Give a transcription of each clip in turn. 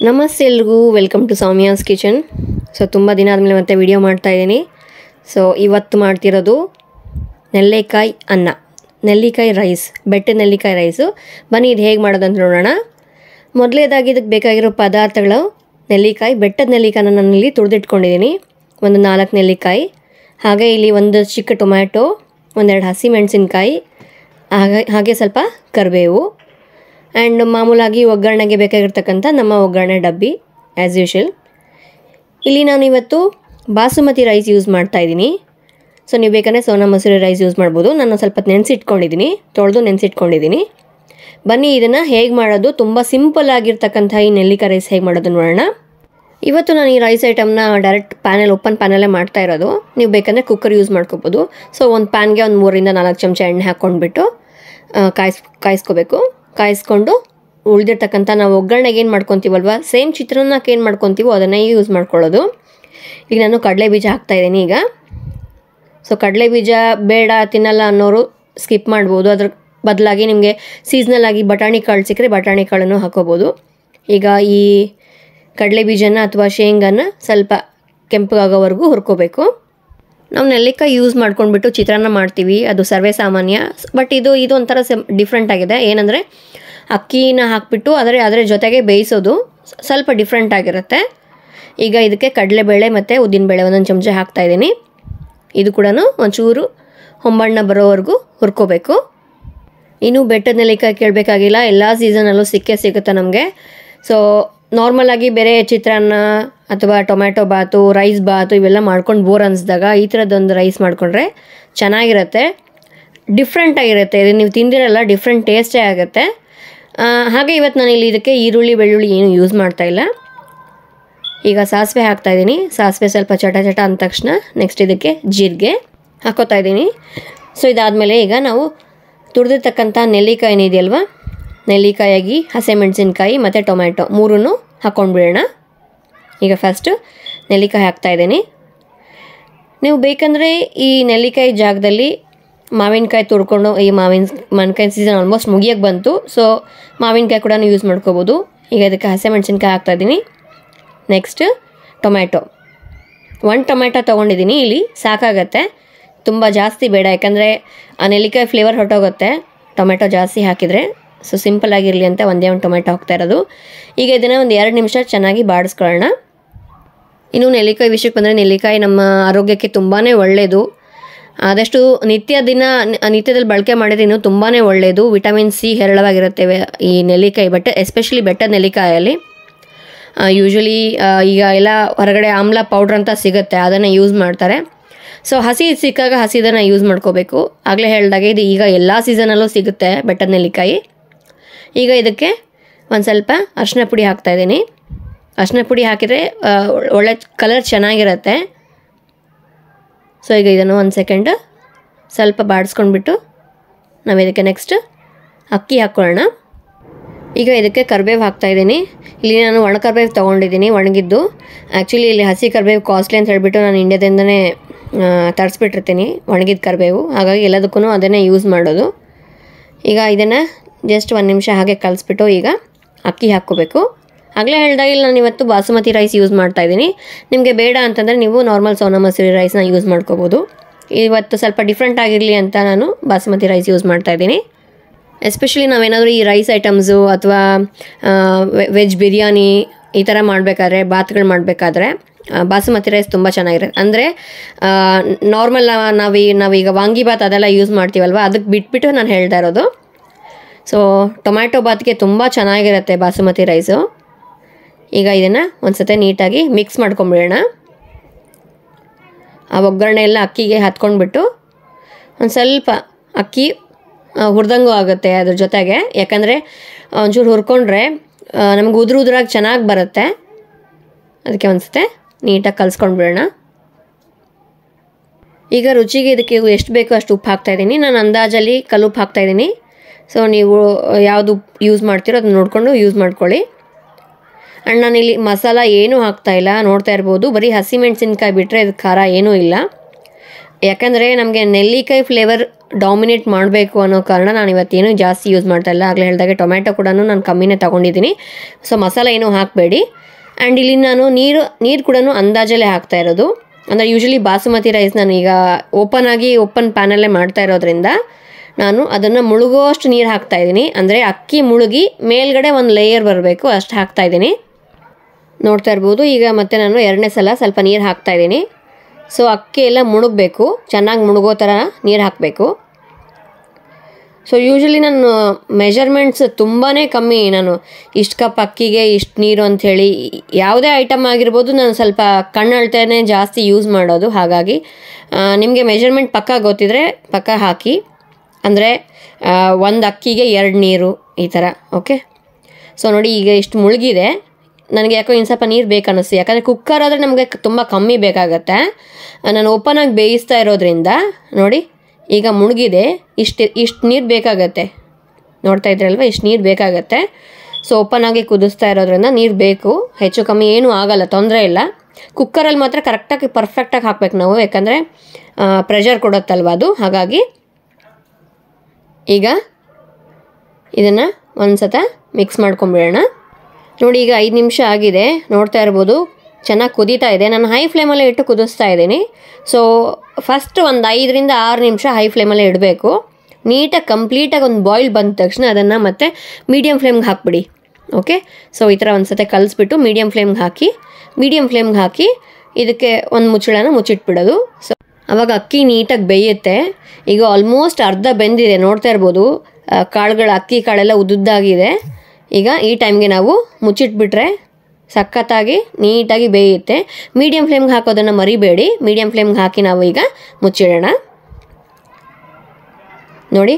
ನಮಸ್ತೆ ಎಲ್ರಿಗೂ, welcome to Soumya's kitchen. So ತುಂಬ ದಿನ ಆದಮೇಲೆ ಮತ್ತೆ ವಿಡಿಯೋ ಮಾಡ್ತಾಯಿದ್ದೀನಿ. ಸೊ ಇವತ್ತು ಮಾಡ್ತಿರೋದು ನೆಲ್ಲಿಕಾಯಿ ಅನ್ನ, ನೆಲ್ಲಿಕಾಯಿ ರೈಸ್, ಬೆಟ್ಟದ ನೆಲ್ಲಿಕಾಯಿ ರೈಸು. ಬನ್ನಿ ಇದು ಹೇಗೆ ಮಾಡೋದಂತ ನೋಡೋಣ. ಮೊದಲೇದಾಗಿ ಇದಕ್ಕೆ ಬೇಕಾಗಿರೋ ಪದಾರ್ಥಗಳು ನೆಲ್ಲಿಕಾಯಿ, ಬೆಟ್ಟದ ನೆಲ್ಲಿಕಾಯಿನ ನಾನಿಲ್ಲಿ ತುರಿದಿಟ್ಕೊಂಡಿದ್ದೀನಿ. ಒಂದು 4 ನೆಲ್ಲಿಕಾಯಿ, ಹಾಗೆ ಇಲ್ಲಿ ಒಂದು ಚಿಕ್ಕ ಟೊಮ್ಯಾಟೊ, ಒಂದೆರಡು ಹಸಿಮೆಣಸಿನ್ಕಾಯಿ, ಹಾಗೆ ಸ್ವಲ್ಪ ಕರಿಬೇವು ಆ್ಯಂಡ್ ಮಾಮೂಲಾಗಿ ಒಗ್ಗರಣೆಗೆ ಬೇಕಾಗಿರ್ತಕ್ಕಂಥ ನಮ್ಮ ಒಗ್ಗರಣೆ ಡಬ್ಬಿ ಆ್ಯಸ್ ಯೂಶುವಲ್. ಇಲ್ಲಿ ನಾನು ಇವತ್ತು ಬಾಸುಮತಿ ರೈಸ್ ಯೂಸ್ ಮಾಡ್ತಾಯಿದ್ದೀನಿ. ಸೊ ನೀವು ಬೇಕಂದರೆ ಸೋನಾ ಮಸೂರಿ ರೈಸ್ ಯೂಸ್ ಮಾಡ್ಬೋದು. ನಾನು ಸ್ವಲ್ಪ ನೆನೆಸಿಟ್ಕೊಂಡಿದ್ದೀನಿ, ತೊಳೆದು ನೆನೆಸಿಟ್ಕೊಂಡಿದ್ದೀನಿ. ಬನ್ನಿ ಇದನ್ನು ಹೇಗೆ ಮಾಡೋದು, ತುಂಬ ಸಿಂಪಲ್ ಆಗಿರ್ತಕ್ಕಂಥ ಈ ನೆಲ್ಲಿಕಾಯಿ ರೈಸ್ ಹೇಗೆ ಮಾಡೋದು ನೋಡೋಣ. ಇವತ್ತು ನಾನು ಈ ರೈಸ್ ಐಟಮ್ನ ಡೈರೆಕ್ಟ್ ಓಪನ್ ಪ್ಯಾನಲ್ಲೇ ಮಾಡ್ತಾ ಇರೋದು. ನೀವು ಬೇಕಂದರೆ ಕುಕ್ಕರ್ ಯೂಸ್ ಮಾಡ್ಕೋಬೋದು. ಸೊ ಒಂದು ಪ್ಯಾನ್ಗೆ ಒಂದು 3 ರಿಂದ 4 ಚಮಚ ಎಣ್ಣೆ ಹಾಕ್ಕೊಂಡ್ಬಿಟ್ಟು ಕಾಯಿಸ್ಕೋಬೇಕು. ಕಾಯಿಸ್ಕೊಂಡು ಉಳಿದಿರ್ತಕ್ಕಂಥ ನಾವು ಒಗ್ಗರಣೆಗೆ ಏನು ಮಾಡ್ಕೊತೀವಲ್ವ, ಸೇಮ್ ಚಿತ್ರಾನ್ನಕ್ಕೆ ಏನು ಮಾಡ್ಕೊತೀವೋ ಅದನ್ನೇ ಯೂಸ್ ಮಾಡ್ಕೊಳ್ಳೋದು. ಈಗ ನಾನು ಕಡಲೆ ಬೀಜ ಹಾಕ್ತಾಯಿದ್ದೀನಿ ಈಗ. ಸೊ ಕಡಲೆ ಬೀಜ ಬೇಡ ತಿನ್ನಲ್ಲ ಅನ್ನೋರು ಸ್ಕಿಪ್ ಮಾಡ್ಬೋದು. ಅದ್ರ ಬದಲಾಗಿ ನಿಮಗೆ ಸೀಸ್ನಲ್ ಆಗಿ ಬಟಾಣಿ ಕಾಳು ಸಿಕ್ಕರೆ ಬಟಾಣಿ ಕಾಳನ್ನು ಹಾಕೋಬೋದು. ಈಗ ಈ ಕಡಲೆ ಬೀಜನ ಅಥವಾ ಶೇಂಗಾನ ಸ್ವಲ್ಪ ಕೆಂಪಗಾಗೋವರೆಗೂ ಹುರ್ಕೋಬೇಕು. ನಾವು ನೆಲ್ಲಿಕಾಯಿ ಯೂಸ್ ಮಾಡ್ಕೊಂಡ್ಬಿಟ್ಟು ಚಿತ್ರಾನ್ನ ಮಾಡ್ತೀವಿ, ಅದು ಸರ್ವೇ ಸಾಮಾನ್ಯ. ಬಟ್ ಇದು ಒಂಥರ ಡಿಫ್ರೆಂಟ್ ಆಗಿದೆ. ಏನಂದರೆ ಅಕ್ಕಿನ ಹಾಕಿಬಿಟ್ಟು ಅದರ ಜೊತೆಗೆ ಬೇಯಿಸೋದು ಸ್ವಲ್ಪ ಡಿಫ್ರೆಂಟ್ ಆಗಿರುತ್ತೆ. ಈಗ ಇದಕ್ಕೆ ಕಡಲೆಬೇಳೆ ಮತ್ತು ಉದ್ದಿನಬೇಳೆ 1 ಚಮಚ ಹಾಕ್ತಾಯಿದ್ದೀನಿ. ಇದು ಕೂಡ ಒಂಚೂರು ಹೊಂಬಣ್ಣ ಬರೋವರೆಗೂ ಹುರ್ಕೋಬೇಕು. ಇನ್ನು ಬೆಟ್ಟದ ನೆಲ್ಲಿಕಾಯಿ ಕೇಳಬೇಕಾಗಿಲ್ಲ, ಎಲ್ಲ ಸೀಸನಲ್ಲೂ ಸಿಗುತ್ತೆ ನಮಗೆ. ಸೊ ನಾರ್ಮಲಾಗಿ ಬೇರೆ ಚಿತ್ರಾನ್ನ ಅಥವಾ ಟೊಮ್ಯಾಟೊ ಬಾತು, ರೈಸ್ ಬಾತು ಇವೆಲ್ಲ ಮಾಡ್ಕೊಂಡು ಬೋರ್ ಅನಿಸಿದಾಗ ಈ ಥರದ್ದೊಂದು ರೈಸ್ ಮಾಡಿಕೊಂಡ್ರೆ ಚೆನ್ನಾಗಿರುತ್ತೆ, ಡಿಫ್ರೆಂಟ್ ಆಗಿರುತ್ತೆ. ಇದು ನೀವು ತಿಂದಿರಲ್ಲ, ಡಿಫ್ರೆಂಟ್ ಟೇಸ್ಟೇ ಆಗುತ್ತೆ. ಹಾಗೆ ಇವತ್ತು ನಾನು ಇಲ್ಲಿ ಇದಕ್ಕೆ ಈರುಳ್ಳಿ ಬೆಳ್ಳುಳ್ಳಿ ಏನು ಯೂಸ್ ಮಾಡ್ತಾಯಿಲ್ಲ. ಈಗ ಸಾಸಿವೆ ಹಾಕ್ತಾಯಿದ್ದೀನಿ. ಸಾಸಿವೆ ಸ್ವಲ್ಪ ಚಟ ಅಂದ ತಕ್ಷಣ ನೆಕ್ಸ್ಟ್ ಇದಕ್ಕೆ ಜೀರಿಗೆ ಹಾಕೋತಾ ಇದ್ದೀನಿ. ಸೊ ಇದಾದಮೇಲೆ ಈಗ ನಾವು ತುರಿದಿರ್ತಕ್ಕಂಥ ನೆಲ್ಲಿಕಾಯಿ ಇದೆಯಲ್ವ, ನೆಲ್ಲಿಕಾಯಾಗಿ ಹಸಿಮೆಣಸಿನ್ಕಾಯಿ ಮತ್ತು ಟೊಮ್ಯಾಟೊ 3 ಹಾಕ್ಕೊಂಡ್ಬಿಡೋಣ. ಈಗ ಫಸ್ಟು ನೆಲ್ಲಿಕಾಯಿ ಹಾಕ್ತಾಯಿದ್ದೀನಿ. ನೀವು ಬೇಕಂದರೆ ಈ ನೆಲ್ಲಿಕಾಯಿ ಜಾಗದಲ್ಲಿ ಮಾವಿನಕಾಯಿ ತುರ್ಕೊಂಡು, ಈ ಮಾವಿನಕಾಯಿ ಸೀಸನ್ ಆಲ್ಮೋಸ್ಟ್ ಮುಗಿಯೋಕ್ಕೆ ಬಂತು. ಸೊ ಮಾವಿನಕಾಯಿ ಕೂಡ ಯೂಸ್ ಮಾಡ್ಕೋಬೋದು. ಈಗ ಇದಕ್ಕೆ ಹಸಿಮೆಣಸಿನ್ಕಾಯಿ ಹಾಕ್ತಾಯಿದ್ದೀನಿ. ನೆಕ್ಸ್ಟ್ ಟೊಮ್ಯಾಟೊ 1 ಟೊಮ್ಯಾಟೊ ತೊಗೊಂಡಿದ್ದೀನಿ. ಇಲ್ಲಿ ಸಾಕಾಗತ್ತೆ, ತುಂಬ ಜಾಸ್ತಿ ಬೇಡ, ಯಾಕಂದರೆ ಆ ನೆಲ್ಲಿಕಾಯಿ ಫ್ಲೇವರ್ ಹೊರಟೋಗುತ್ತೆ ಟೊಮ್ಯಾಟೊ ಜಾಸ್ತಿ ಹಾಕಿದರೆ. ಸೊ ಸಿಂಪಲ್ ಆಗಿರಲಿ ಅಂತ ಒಂದೇ ಒಂದು ಟೊಮೆಟೊ ಹಾಕ್ತಾ ಇರೋದು. ಈಗ ಇದನ್ನು ಒಂದು 2 ನಿಮಿಷ ಚೆನ್ನಾಗಿ ಬಾಡಿಸ್ಕೊಳ್ಳೋಣ. ಇನ್ನು ನೆಲ್ಲಿಕಾಯಿ ವಿಷಯಕ್ಕೆ ಬಂದರೆ, ನೆಲ್ಲಿಕಾಯಿ ನಮ್ಮ ಆರೋಗ್ಯಕ್ಕೆ ತುಂಬಾ ಒಳ್ಳೆಯದು. ಆದಷ್ಟು ನಿತ್ಯದಲ್ಲಿ ಬಳಕೆ ಮಾಡಿದ್ರೆ ಇನ್ನೂ ತುಂಬಾ ಒಳ್ಳೆಯದು. ವಿಟಮಿನ್ ಸಿ ಹೇರಳವಾಗಿರುತ್ತೆ ಈ ನೆಲ್ಲಿಕಾಯಿ, ಎಸ್ಪೆಷಲಿ ಬೆಟ್ಟದ ನೆಲ್ಲಿಕಾಯಲ್ಲಿ. ಯೂಶ್ವಲಿ ಈಗ ಎಲ್ಲ ಹೊರಗಡೆ ಆಮ್ಲ ಪೌಡ್ರ್ ಅಂತ ಸಿಗುತ್ತೆ, ಅದನ್ನು ಯೂಸ್ ಮಾಡ್ತಾರೆ. ಸೊ ಹಸಿ ಸಿಕ್ಕಾಗ ಹಸಿದನ್ನು ಯೂಸ್ ಮಾಡ್ಕೋಬೇಕು. ಆಗಲೇ ಹೇಳಿದಾಗೆ ಇದು ಈಗ ಎಲ್ಲ ಸೀಸನಲ್ಲೂ ಸಿಗುತ್ತೆ ಬೆಟ್ಟದ ನೆಲ್ಲಿಕಾಯಿ. ಈಗ ಇದಕ್ಕೆ ಒಂದು ಸ್ವಲ್ಪ ಅರಿಶಿನ ಪುಡಿ ಹಾಕ್ತಾಯಿದ್ದೀನಿ. ಅರಿಶಿನ ಪುಡಿ ಹಾಕಿದರೆ ಒಳ್ಳೆ ಕಲರ್ ಚೆನ್ನಾಗಿರುತ್ತೆ. ಸೊ ಈಗ ಇದನ್ನು 1 ಸೆಕೆಂಡ್ ಸ್ವಲ್ಪ ಬಾಡಿಸ್ಕೊಂಡ್ಬಿಟ್ಟು ನಾವು ಇದಕ್ಕೆ ನೆಕ್ಸ್ಟ್ ಅಕ್ಕಿ ಹಾಕ್ಕೊಳ್ಳೋಣ. ಈಗ ಇದಕ್ಕೆ ಕರಿಬೇವು ಹಾಕ್ತಾಯಿದ್ದೀನಿ. ಇಲ್ಲಿ ನಾನು ಒಣ ಕರಿಬೇವು ತೊಗೊಂಡಿದ್ದೀನಿ, ಒಣಗಿದ್ದು. ಆ್ಯಕ್ಚುಲಿ ಇಲ್ಲಿ ಹಸಿ ಕರಿಬೇವು ಕಾಸ್ಟ್ಲಿ ಅಂತ ಹೇಳಿಬಿಟ್ಟು ನಾನು ಇಂಡಿಯಾದಿಂದನೇ ತರಿಸ್ಬಿಟ್ಟಿರ್ತೀನಿ ಒಣಗಿದ ಕರಿಬೇವು. ಹಾಗಾಗಿ ಎಲ್ಲದಕ್ಕೂ ಅದನ್ನೇ ಯೂಸ್ ಮಾಡೋದು. ಈಗ ಇದನ್ನು ಜಸ್ಟ್ 1 ನಿಮಿಷ ಹಾಗೆ ಕಲಿಸ್ಬಿಟ್ಟು ಈಗ ಅಕ್ಕಿ ಹಾಕ್ಕೋಬೇಕು. ಆಗಲೇ ಹೇಳಿದಾಗ ಇಲ್ಲಿ ನಾನು ಇವತ್ತು ಬಾಸುಮತಿ ರೈಸ್ ಯೂಸ್ ಮಾಡ್ತಾಯಿದ್ದೀನಿ. ನಿಮಗೆ ಬೇಡ ಅಂತಂದರೆ ನೀವು ನಾರ್ಮಲ್ ಸೋನಾ ಮಸೂರಿ ರೈಸ್ನ ಯೂಸ್ ಮಾಡ್ಕೋಬೋದು. ಇವತ್ತು ಸ್ವಲ್ಪ ಡಿಫ್ರೆಂಟ್ ಆಗಿರಲಿ ಅಂತ ನಾನು ಬಾಸುಮತಿ ರೈಸ್ ಯೂಸ್ ಮಾಡ್ತಾಯಿದ್ದೀನಿ. ಎಸ್ಪೆಷಲಿ ನಾವೇನಾದರೂ ಈ ರೈಸ್ ಐಟಮ್ಸು ಅಥವಾ ವೆಜ್ ಬಿರಿಯಾನಿ ಈ ಥರ ಮಾಡಬೇಕಾದ್ರೆ, ಬಾತ್ಗಳು ಮಾಡಬೇಕಾದ್ರೆ ಬಾಸುಮತಿ ರೈಸ್ ತುಂಬ ಚೆನ್ನಾಗಿರುತ್ತೆ. ಅಂದರೆ ನಾರ್ಮಲ್ ನಾವೀಗ ವಾಂಗಿಬಾತ್ ಅದೆಲ್ಲ ಯೂಸ್ ಮಾಡ್ತೀವಲ್ವ, ಅದಕ್ಕೆ ಬಿಟ್ಬಿಟ್ಟು ನಾನು ಹೇಳ್ತಾ ಇರೋದು. ಸೊ ಟೊಮ್ಯಾಟೊ ಬಾತ್ಗೆ ತುಂಬ ಚೆನ್ನಾಗಿರುತ್ತೆ ಬಾಸುಮತಿ ರೈಸು. ಈಗ ಇದನ್ನು ಒಂದು ಸತಿ ನೀಟಾಗಿ ಮಿಕ್ಸ್ ಮಾಡ್ಕೊಂಬಿಡೋಣ. ಆ ಒಗ್ಗರಣೆ ಎಲ್ಲ ಅಕ್ಕಿಗೆ ಹತ್ಕೊಂಡ್ಬಿಟ್ಟು ಒಂದು ಸ್ವಲ್ಪ ಅಕ್ಕಿ ಹುರಿದಂಗೂ ಆಗುತ್ತೆ ಅದ್ರ ಜೊತೆಗೆ. ಯಾಕಂದರೆ ಒಂಚೂರು ಹುರ್ಕೊಂಡ್ರೆ ನಮಗೆ ಉದುರಾಗಿ ಚೆನ್ನಾಗಿ ಬರುತ್ತೆ. ಅದಕ್ಕೆ ಒಂದು ಸತಿ ನೀಟಾಗಿ ಕಲಿಸ್ಕೊಂಡ್ಬಿಡೋಣ. ಈಗ ರುಚಿಗೆ ಇದಕ್ಕೆ ಎಷ್ಟು ಬೇಕೋ ಅಷ್ಟು ಉಪ್ಪು ಹಾಕ್ತಾಯಿದ್ದೀನಿ. ನಾನು ಅಂದಾಜಲ್ಲಿ ಕಲ್ಲುಪ್ಪು ಹಾಕ್ತಾಯಿದ್ದೀನಿ. ಸೊ ನೀವು ಯಾವುದು ಯೂಸ್ ಮಾಡ್ತೀರೋ ಅದನ್ನ ನೋಡಿಕೊಂಡು ಯೂಸ್ ಮಾಡ್ಕೊಳ್ಳಿ. ಆ್ಯಂಡ್ ನಾನಿಲ್ಲಿ ಮಸಾಲ ಏನೂ ಹಾಕ್ತಾಯಿಲ್ಲ, ನೋಡ್ತಾ ಇರ್ಬೋದು. ಬರೀ ಹಸಿಮೆಣಸಿನ್ಕಾಯಿ ಬಿಟ್ಟರೆ ಇದಕ್ಕೆ ಖಾರ ಏನೂ ಇಲ್ಲ. ಯಾಕಂದರೆ ನಮಗೆ ನೆಲ್ಲಿಕಾಯಿ ಫ್ಲೇವರ್ ಡಾಮಿನೇಟ್ ಮಾಡಬೇಕು ಅನ್ನೋ ಕಾರಣ ನಾನು ಇವತ್ತೇನು ಜಾಸ್ತಿ ಯೂಸ್ ಮಾಡ್ತಾ ಇಲ್ಲ. ಆಗಲೇ ಹೇಳಿದಾಗೆ ಟೊಮ್ಯಾಟೊ ಕೂಡ ನಾನು ಕಮ್ಮಿನೇ ತೊಗೊಂಡಿದ್ದೀನಿ. ಸೊ ಮಸಾಲೆ ಏನೂ ಹಾಕಬೇಡಿ. ಆ್ಯಂಡ್ ಇಲ್ಲಿ ನಾನು ನೀರು ಕೂಡ ಅಂದಾಜಲ್ಲೇ ಹಾಕ್ತಾ ಇರೋದು. ಅಂದರೆ ಯೂಶ್ವಲಿ ಬಾಸುಮತಿ ರೈಸ್ ನಾನು ಈಗ ಓಪನ್ ಪ್ಯಾನಲ್ಲೇ ಮಾಡ್ತಾ ಇರೋದ್ರಿಂದ ನಾನು ಅದನ್ನು ಮುಳುಗುವಷ್ಟು ನೀರು ಹಾಕ್ತಾಯಿದ್ದೀನಿ. ಅಂದರೆ ಅಕ್ಕಿ ಮುಳುಗಿ ಮೇಲ್ಗಡೆ ಒಂದು ಲೇಯರ್ ಬರಬೇಕು ಅಷ್ಟು ಹಾಕ್ತಾಯಿದ್ದೀನಿ. ನೋಡ್ತಾ ಇರ್ಬೋದು. ಈಗ ಮತ್ತೆ ನಾನು 2ನೇ ಸಲ ಸ್ವಲ್ಪ ನೀರು ಹಾಕ್ತಾಯಿದ್ದೀನಿ. ಸೊ ಅಕ್ಕಿ ಎಲ್ಲ ಮುಳುಗಬೇಕು, ಚೆನ್ನಾಗಿ ಮುಳುಗೋ ಥರ ನೀರು ಹಾಕಬೇಕು. ಸೊ ಯೂಶ್ವಲಿ ನಾನು ಮೆಜರ್ಮೆಂಟ್ಸ್ ತುಂಬಾ ಕಮ್ಮಿ. ನಾನು ಇಷ್ಟು ಕಪ್ ಅಕ್ಕಿಗೆ ಇಷ್ಟು ನೀರು ಅಂಥೇಳಿ ಯಾವುದೇ ಐಟಮ್ ಆಗಿರ್ಬೋದು ನಾನು ಸ್ವಲ್ಪ ಕಣ್ಣಳ್ತೇನೆ ಜಾಸ್ತಿ ಯೂಸ್ ಮಾಡೋದು. ಹಾಗಾಗಿ ನಿಮಗೆ ಮೆಜರ್ಮೆಂಟ್ ಪಕ್ಕ ಗೊತ್ತಿದ್ರೆ ಪಕ್ಕ ಹಾಕಿ. ಅಂದರೆ 1 ಅಕ್ಕಿಗೆ 2 ನೀರು ಈ ಥರ. ಓಕೆ. ಸೊ ನೋಡಿ ಈಗ ಇಷ್ಟು ಮುಳುಗಿದೆ. ನನಗೆ ಯಾಕೋ ಇನ್ನು ಸ್ವಲ್ಪ ನೀರು ಬೇಕನ್ನಿಸ್ತು. ಯಾಕಂದರೆ ಕುಕ್ಕರ್ ಆದರೆ ನಮಗೆ ತುಂಬ ಕಮ್ಮಿ ಬೇಕಾಗತ್ತೆ. ನಾನು ಓಪನಾಗಿ ಬೇಯಿಸ್ತಾ ಇರೋದ್ರಿಂದ ನೋಡಿ ಈಗ ಮುಳುಗಿದೆ. ಇಷ್ಟು ನೀರು ಬೇಕಾಗತ್ತೆ. ನೋಡ್ತಾ ಇದ್ರಲ್ವ, ಇಷ್ಟು ನೀರು ಬೇಕಾಗತ್ತೆ. ಸೊ ಓಪನಾಗಿ ಕುದಿಸ್ತಾ ಇರೋದ್ರಿಂದ ನೀರು ಬೇಕು. ಹೆಚ್ಚು ಕಮ್ಮಿ ಏನೂ ಆಗಲ್ಲ, ತೊಂದರೆ ಇಲ್ಲ. ಕುಕ್ಕರಲ್ಲಿ ಮಾತ್ರ ಕರೆಕ್ಟಾಗಿ ಪರ್ಫೆಕ್ಟಾಗಿ ಹಾಕ್ಬೇಕು ನಾವು, ಯಾಕಂದರೆ ಪ್ರೆಷರ್ ಕೊಡುತ್ತಲ್ವ ಅದು. ಹಾಗಾಗಿ ಈಗ ಇದನ್ನು ಒಂದು ಸತ ಮಿಕ್ಸ್ ಮಾಡ್ಕೊಂಬಿಡೋಣ. ನೋಡಿ ಈಗ 5 ನಿಮಿಷ ಆಗಿದೆ. ನೋಡ್ತಾ ಇರ್ಬೋದು ಚೆನ್ನಾಗಿ ಕುದೀತಾ ಇದೆ. ನಾನು ಹೈ ಫ್ಲೇಮಲ್ಲೇ ಇಟ್ಟು ಕುದಿಸ್ತಾ ಇದ್ದೀನಿ. ಸೊ ಫಸ್ಟ್ ಒಂದು 5 ರಿಂದ 6 ನಿಮಿಷ ಹೈ ಫ್ಲೇಮಲ್ಲೇ ಇಡಬೇಕು. ನೀಟಾಗಿ ಕಂಪ್ಲೀಟಾಗಿ ಒಂದು ಬಾಯ್ಲ್ ಬಂದ ತಕ್ಷಣ ಅದನ್ನು ಮತ್ತೆ ಮೀಡಿಯಮ್ ಫ್ಲೇಮ್ಗೆ ಹಾಕ್ಬಿಡಿ. ಓಕೆ. ಸೊ ಈ ಥರ ಒಂದು ಸತಿ ಕಲಿಸ್ಬಿಟ್ಟು ಮೀಡಿಯಮ್ ಫ್ಲೇಮ್ಗೆ ಹಾಕಿ ಇದಕ್ಕೆ ಒಂದು ಮುಚ್ಚಳನ ಮುಚ್ಚಿಟ್ಬಿಡೋದು. ಸೊ ಆವಾಗ ಅಕ್ಕಿ ನೀಟಾಗಿ ಬೇಯುತ್ತೆ. ಈಗ ಆಲ್ಮೋಸ್ಟ್ ಅರ್ಧ ಬೆಂದಿದೆ. ನೋಡ್ತಾ ಇರ್ಬೋದು ಅಕ್ಕಿ ಕಾಳೆಲ್ಲ ಉದ್ದುದ್ದಾಗಿದೆ. ಈಗ ಈ ಟೈಮ್ಗೆ ನಾವು ಮುಚ್ಚಿಟ್ಬಿಟ್ರೆ ಸಖತ್ತಾಗಿ ನೀಟಾಗಿ ಬೇಯುತ್ತೆ. ಮೀಡಿಯಮ್ ಫ್ಲೇಮ್ಗೆ ಹಾಕೋದನ್ನು ಮರಿಬೇಡಿ. ಮೀಡಿಯಮ್ ಫ್ಲೇಮ್ಗೆ ಹಾಕಿ ನಾವು ಈಗ ಮುಚ್ಚಿಡೋಣ. ನೋಡಿ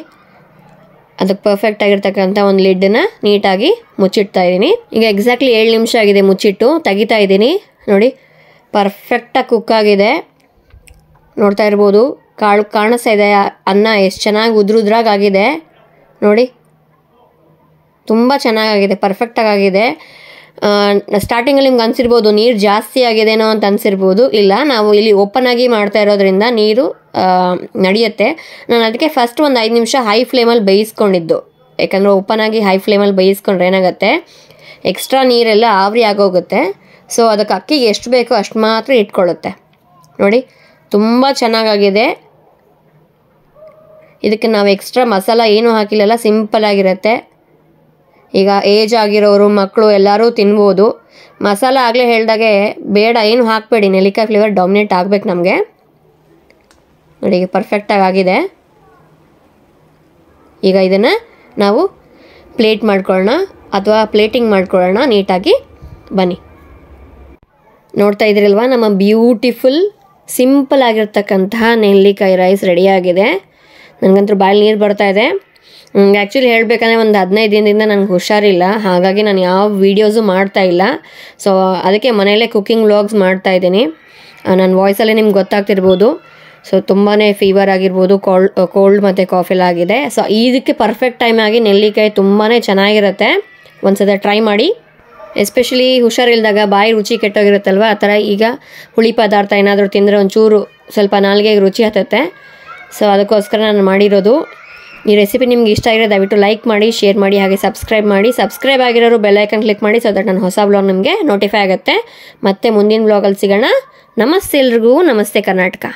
ಅದಕ್ಕೆ ಪರ್ಫೆಕ್ಟ್ ಆಗಿರ್ತಕ್ಕಂಥ ಒಂದು ಲಿಡ್ಡನ್ನು ನೀಟಾಗಿ ಮುಚ್ಚಿಡ್ತಾ ಇದ್ದೀನಿ. ಈಗ ಎಕ್ಸಾಕ್ಟ್ಲಿ 7 ನಿಮಿಷ ಆಗಿದೆ ಮುಚ್ಚಿಟ್ಟು ತೆಗಿತಾ ಇದ್ದೀನಿ. ನೋಡಿ ಪರ್ಫೆಕ್ಟಾಗಿ ಕುಕ್ ಆಗಿದೆ. ನೋಡ್ತಾ ಇರ್ಬೋದು ಕಾಣಿಸ್ತಾ ಇದೆ ಅನ್ನ ಎಷ್ಟು ಚೆನ್ನಾಗಿ ಉದ್ರುದ್ರಾಗಿದೆ. ನೋಡಿ ತುಂಬ ಚೆನ್ನಾಗಾಗಿದೆ, ಪರ್ಫೆಕ್ಟಾಗಿ ಆಗಿದೆ. ಸ್ಟಾರ್ಟಿಂಗಲ್ಲಿ ನಿಮ್ಗೆ ಅನಿಸಿರ್ಬೋದು ನೀರು ಜಾಸ್ತಿ ಆಗಿದೆನೋ ಅಂತ ಅನಿಸಿರ್ಬೋದು. ಇಲ್ಲ, ನಾವು ಇಲ್ಲಿ ಓಪನಾಗಿ ಮಾಡ್ತಾ ಇರೋದ್ರಿಂದ ನೀರು ನಡೆಯುತ್ತೆ. ನಾನು ಅದಕ್ಕೆ ಫಸ್ಟ್ ಒಂದು 5 ನಿಮಿಷ ಹೈ ಫ್ಲೇಮಲ್ಲಿ ಬೇಯಿಸ್ಕೊಂಡಿದ್ದು. ಯಾಕಂದರೆ ಓಪನಾಗಿ ಹೈ ಫ್ಲೇಮಲ್ಲಿ ಬೇಯಿಸ್ಕೊಂಡ್ರೆ ಏನಾಗುತ್ತೆ, ಎಕ್ಸ್ಟ್ರಾ ನೀರೆಲ್ಲ ಆವಿರಿ ಆಗೋಗುತ್ತೆ. ಸೊ ಅದಕ್ಕೆ ಅಕ್ಕಿಗೆ ಎಷ್ಟು ಬೇಕೋ ಅಷ್ಟು ಮಾತ್ರ ಇಟ್ಕೊಳ್ಳುತ್ತೆ. ನೋಡಿ ತುಂಬ ಚೆನ್ನಾಗಾಗಿದೆ. ಇದಕ್ಕೆ ನಾವು ಎಕ್ಸ್ಟ್ರಾ ಮಸಾಲ ಏನೂ ಹಾಕಿಲ್ಲಲ್ಲ, ಸಿಂಪಲ್ಲಾಗಿರುತ್ತೆ. ಈಗ ಏಜ್ ಆಗಿರೋರು ಮಕ್ಕಳು ಎಲ್ಲರೂ ತಿನ್ಬೋದು. ಮಸಾಲ ಆಗಲೇ ಹೇಳ್ದಾಗೆ ಬೇಡ, ಏನು ಹಾಕಬೇಡಿ. ನೆಲ್ಲಿಕಾಯಿ ಫ್ಲೇವರ್ ಡಾಮಿನೇಟ್ ಆಗಬೇಕು ನಮಗೆ. ನೋಡಿ ಈಗ ಪರ್ಫೆಕ್ಟಾಗಿ ಆಗಿದೆ. ಈಗ ಇದನ್ನು ನಾವು ಪ್ಲೇಟ್ ಮಾಡ್ಕೊಳ್ಳೋಣ ಅಥವಾ ಪ್ಲೇಟಿಂಗ್ ಮಾಡ್ಕೊಳ್ಳೋಣ ನೀಟಾಗಿ. ಬನ್ನಿ, ನೋಡ್ತಾ ಇದ್ರಲ್ವ ನಮ್ಮ ಬ್ಯೂಟಿಫುಲ್ ಸಿಂಪಲ್ ಆಗಿರ್ತಕ್ಕಂತಹ ನೆಲ್ಲಿಕಾಯಿ ರೈಸ್ ರೆಡಿಯಾಗಿದೆ. ನನಗಂತೂ ಬಾಯಲ್ಲಿ ನೀರು ಬರ್ತಾಯಿದೆ. ಆ್ಯಕ್ಚುಲಿ ಹೇಳಬೇಕಂದ್ರೆ ಒಂದು 15 ದಿನದಿಂದ ನನಗೆ ಹುಷಾರಿಲ್ಲ. ಹಾಗಾಗಿ ನಾನು ಯಾವ ವೀಡಿಯೋಸು ಮಾಡ್ತಾಯಿಲ್ಲ. ಸೊ ಅದಕ್ಕೆ ಮನೆಯಲ್ಲೇ ಕುಕ್ಕಿಂಗ್ ವ್ಲಾಗ್ಸ್ ಮಾಡ್ತಾಯಿದ್ದೀನಿ. ನನ್ನ ವಾಯ್ಸಲ್ಲೇ ನಿಮ್ಗೆ ಗೊತ್ತಾಗ್ತಿರ್ಬೋದು. ಸೊ ತುಂಬಾ ಫೀವರ್ ಆಗಿರ್ಬೋದು, ಕೋಲ್ಡ್ ಮತ್ತು ಕಾಫೆಲ್ಲ ಆಗಿದೆ. ಸೊ ಇದಕ್ಕೆ ಪರ್ಫೆಕ್ಟ್ ಟೈಮ್ ಆಗಿ ನೆಲ್ಲಿಕಾಯಿ ತುಂಬಾ ಚೆನ್ನಾಗಿರುತ್ತೆ. ಒಂದು ಸಲ ಟ್ರೈ ಮಾಡಿ. ಎಸ್ಪೆಷಲಿ ಹುಷಾರಿಲ್ದಾಗ ಬಾಯಿ ರುಚಿ ಕೆಟ್ಟೋಗಿರುತ್ತಲ್ವ, ಆ ಥರ ಈಗ ಹುಳಿ ಪದಾರ್ಥ ಏನಾದರೂ ತಿಂದರೆ ಒಂಚೂರು ಸ್ವಲ್ಪ ನಾಲ್ಗೆಗೆ ರುಚಿ ಹತ್ತುತ್ತೆ. ಸೊ ಅದಕ್ಕೋಸ್ಕರ ನಾನು ಮಾಡಿರೋದು. ಈ ರೆಸಿಪಿ ನಿಮ್ಗೆ ಇಷ್ಟ ಆಗಿರೋ ದಯವಿಟ್ಟು ಲೈಕ್ ಮಾಡಿ, ಶೇರ್ ಮಾಡಿ, ಹಾಗೆ ಸಬ್ಸ್ಕ್ರೈಬ್ ಆಗಿರೋರು ಬೆಲ್ ಐಕನ್ ಕ್ಲಿಕ್ ಮಾಡಿ. ಸೊ ದಟ್ ನನ್ನ ಹೊಸ ಬ್ಲಾಗ್ ನಿಮಗೆ ನೋಟಿಫೈ ಆಗುತ್ತೆ. ಮತ್ತೆ ಮುಂದಿನ ಬ್ಲಾಗಲ್ಲಿ ಸಿಗೋಣ. ನಮಸ್ತೆ ಎಲ್ರಿಗೂ. ನಮಸ್ತೆ ಕರ್ನಾಟಕ.